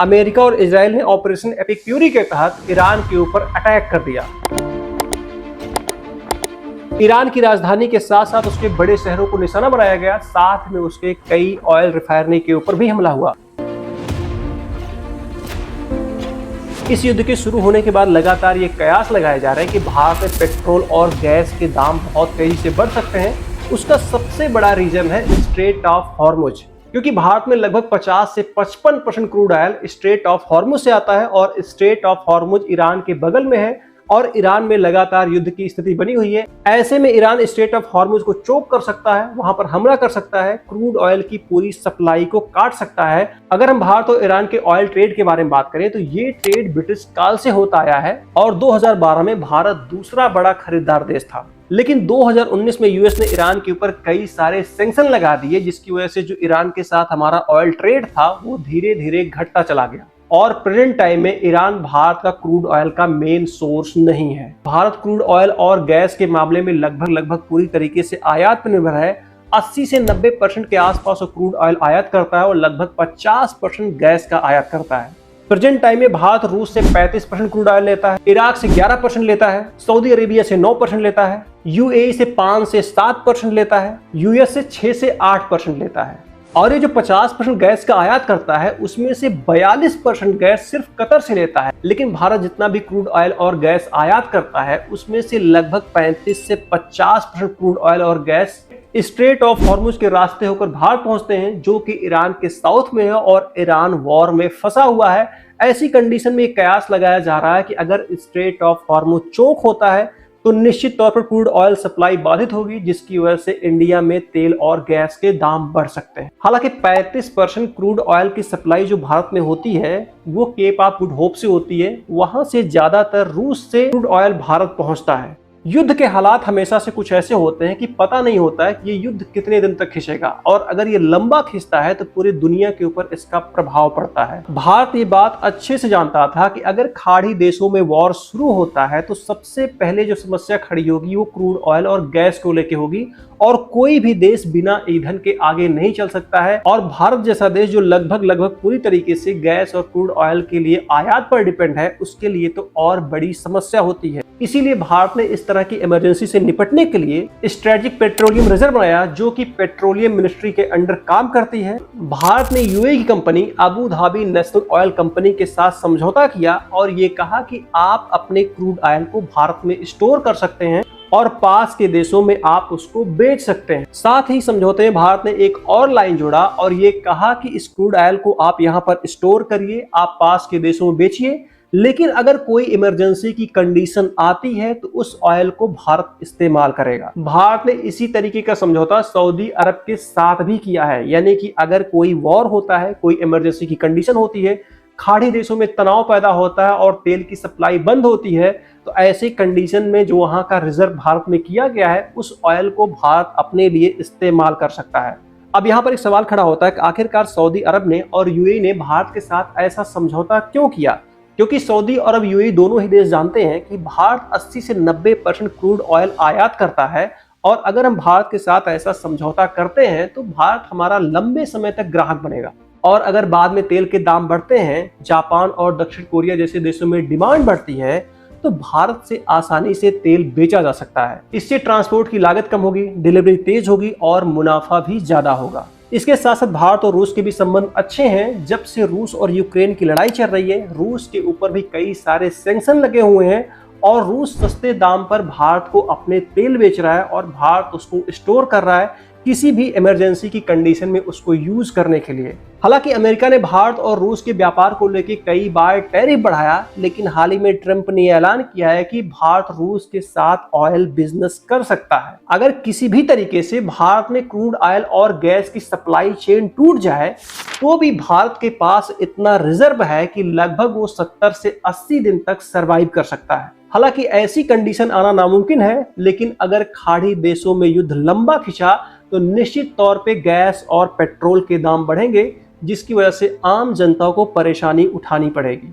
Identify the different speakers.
Speaker 1: America और Israel ने operation epic fury के तहत ईरान के ऊपर अटैक कर दिया। ईरान की राजधानी के साथ साथ उसके बड़े शहरों को निशाना बनाया गया, साथ में उसके कई ऑयल रिफाइनरी के ऊपर भी हमला हुआ। इस युद्ध के शुरू होने के बाद लगातार ये कयास लगाए जा रहे हैं कि भारत में पेट्रोल और गैस के दाम बहुत तेजी से बढ़ सकते हैं। उसका सबसे बड़ा रीजन है स्ट्रेट ऑफ हॉर्मुज, क्योंकि भारत में लगभग 50 से 55% crude oil straight of Hormuz से आता है और स्ट्रेट ऑफ हॉर्मुज ईरान के बगल में है और ईरान में लगातार युद्ध की स्थिति बनी हुई है। ऐसे में ईरान स्ट्रेट ऑफ हॉर्मुज को चोक कर सकता है, वहां पर हमला कर सकता है, क्रूड ऑयल की पूरी सप्लाई को काट सकता है। अगर हम भारत और ईरान के ऑयल ट्रेड के बारे में बात करें तो ये ट्रेड ब्रिटिश काल से होता आया है और 2012 में भारत दूसरा बड़ा खरीदार देश था। लेकिन 2019 में यूएस ने ईरान के ऊपर कई सारे सैंक्शन लगा दिए, जिसकी वजह से जो ईरान के साथ हमारा ऑयल ट्रेड था वो धीरे धीरे घटता चला गया और प्रेजेंट टाइम में ईरान भारत का क्रूड ऑयल का मेन सोर्स नहीं है। भारत क्रूड ऑयल और गैस के मामले में लगभग पूरी तरीके से आयात पर निर्भर है। 80 से 90% के आसपास क्रूड ऑयल आयात करता है और लगभग 50% गैस का आयात करता है। प्रेजेंट टाइम में भारत रूस से 35% क्रूड ऑयल लेता है, इराक से 11% लेता है, सऊदी अरेबिया से 9% लेता है, यूएई से 5 से 7% लेता है, यूएस से 6 से 8% लेता है। और ये जो 50% गैस का आयात करता है उसमें से 42% गैस सिर्फ कतर से लेता है। लेकिन भारत जितना भी क्रूड ऑयल और गैस आयात करता है उसमें से लगभग 35 से 50% क्रूड ऑयल और गैस स्ट्रेट ऑफ हॉर्मुज के रास्ते होकर भारत पहुंचते हैं, जो कि ईरान के साउथ में है और ईरान वॉर में फंसा हुआ है। ऐसी कंडीशन में एक कयास लगाया जा रहा है कि अगर स्ट्रेट ऑफ हॉर्मुज चोक होता है तो निश्चित तौर पर क्रूड ऑयल सप्लाई बाधित होगी, जिसकी वजह से इंडिया में तेल और गैस के दाम बढ़ सकते हैं। हालांकि 35% क्रूड ऑयल की सप्लाई जो भारत में होती है वो केप ऑफ गुड होप से होती है, वहां से ज्यादातर रूस से क्रूड ऑयल भारत पहुंचता है। युद्ध के हालात हमेशा से कुछ ऐसे होते हैं कि पता नहीं होता है कि ये युद्ध कितने दिन तक खिंचेगा और अगर ये लंबा खिंचता है तो पूरी दुनिया के ऊपर इसका प्रभाव पड़ता है। भारत ये बात अच्छे से जानता था कि अगर खाड़ी देशों में वॉर शुरू होता है तो सबसे पहले जो समस्या खड़ी होगी वो क्रूड ऑयल और गैस को लेके होगी और कोई भी देश बिना ईंधन के आगे नहीं चल सकता है। और भारत जैसा देश जो लगभग पूरी तरीके से गैस और क्रूड ऑयल के लिए आयात पर डिपेंड है, उसके लिए तो और बड़ी समस्या होती है। इसीलिए भारत ने इस तरह की इमरजेंसी से निपटने के लिए स्ट्रेटेजिक पेट्रोलियम रिजर्व बनाया, जो कि पेट्रोलियम मिनिस्ट्री के अंडर काम करती है। भारत ने यूएई की company Abu Dhabi national oil company के साथ समझौता किया और ये कहा कि आप अपने क्रूड ऑयल को भारत में स्टोर कर सकते हैं और पास के देशों में आप उसको बेच सकते हैं। साथ ही समझौते में भारत ने एक और लाइन जोड़ा और ये कहा कि इस क्रूड ऑयल को आप यहाँ पर स्टोर करिए, आप पास के देशों में बेचिए, लेकिन अगर कोई इमरजेंसी की कंडीशन आती है तो उस ऑयल को भारत इस्तेमाल करेगा। भारत ने इसी तरीके का समझौता सऊदी अरब के साथ भी किया है, यानी कि अगर कोई वॉर होता है, कोई इमरजेंसी की कंडीशन होती है, खाड़ी देशों में तनाव पैदा होता है और तेल की सप्लाई बंद होती है, तो ऐसी कंडीशन में जो वहां का रिजर्व भारत में किया गया है उस ऑयल को भारत अपने लिए इस्तेमाल कर सकता है। अब यहाँ पर एक सवाल खड़ा होता है कि आखिरकार सऊदी अरब ने और यूएई ने भारत के साथ ऐसा समझौता क्यों किया? क्योंकि सऊदी अरब यूएई दोनों ही देश जानते हैं कि भारत 80 से 90% क्रूड ऑयल आयात करता है और अगर हम भारत के साथ ऐसा समझौता करते हैं तो भारत हमारा लंबे समय तक ग्राहक बनेगा। और अगर बाद में तेल के दाम बढ़ते हैं, जापान और दक्षिण कोरिया जैसे देशों में डिमांड बढ़ती है, तो भारत से आसानी से तेल बेचा जा सकता है। इससे ट्रांसपोर्ट की लागत कम होगी, डिलीवरी तेज होगी और मुनाफा भी ज्यादा होगा। इसके साथ साथ भारत और रूस के भी संबंध अच्छे हैं। जब से रूस और यूक्रेन की लड़ाई चल रही है, रूस के ऊपर भी कई सारे सैंक्शन लगे हुए हैं और रूस सस्ते दाम पर भारत को अपने तेल बेच रहा है और भारत उसको स्टोर कर रहा है किसी भी इमरजेंसी की कंडीशन में उसको यूज करने के लिए। हालांकि अमेरिका ने भारत और रूस के व्यापार को लेकर कई बार टैरिफ बढ़ाया, लेकिन हाल ही में ट्रंप ने ऐलान किया है कि भारत रूस के साथ ऑयल बिजनेस कर सकता है। अगर किसी भी तरीके से भारत में क्रूड ऑयल और गैस की सप्लाई चेन टूट जाए तो भी भारत के पास इतना रिजर्व है कि लगभग वो 70 से 80 दिन तक सरवाइव कर सकता है। हालांकि ऐसी कंडीशन आना नामुमकिन है, लेकिन अगर खाड़ी देशों में युद्ध लंबा खिंचा तो निश्चित तौर पे गैस और पेट्रोल के दाम बढ़ेंगे, जिसकी वजह से आम जनता को परेशानी उठानी पड़ेगी।